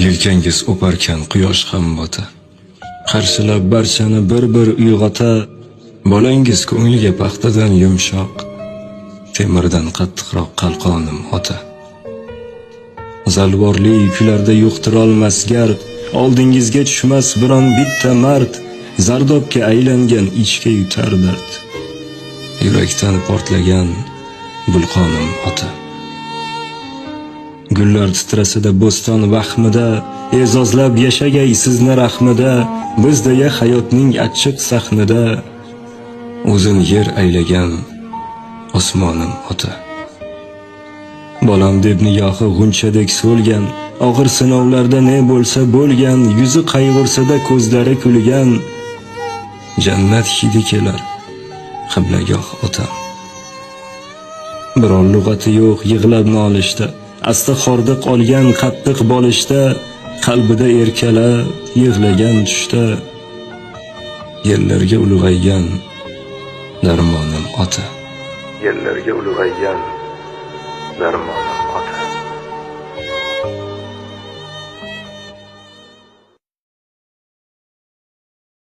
Yelkangiz o'parkan quyosh ham bota, qarshilab barchani bir uyg'ota. Bolangiz ko'ngliga paxtadan yumshoq, temirdan qattiqroq qalqonim ota. Zalvorli yuklarda yo'qtirolmas gard, oldingizga tushmas biron bitta mard. Zardobga aylangan ichga yutar dard, yurakdan portlagan vulqonim ota. Gullar titrasida bo'ston vahmida, e'zozlab yashagay sizni rahmida. Bizdagi hayotning achchiq sahnida, o'zin yer aylagan osmonim ota. Bolam deb nigohi g'unchadek so'lgan, og'ir sinovlarda ne bo'lsa bo'lgan, yuzi qayg'ursada ko'zlari kulgan. Jannat hidi kelar qiblagoh otam. Biron lug'ati yo'q yig'lab nolishda, asta xorda qolgan qattiq bolishda. Qalbida erkalab yig'lagan tushda, yerlarga ulg'aygan darmonim ota. Yerlarga ulg'aygan darmonim ota.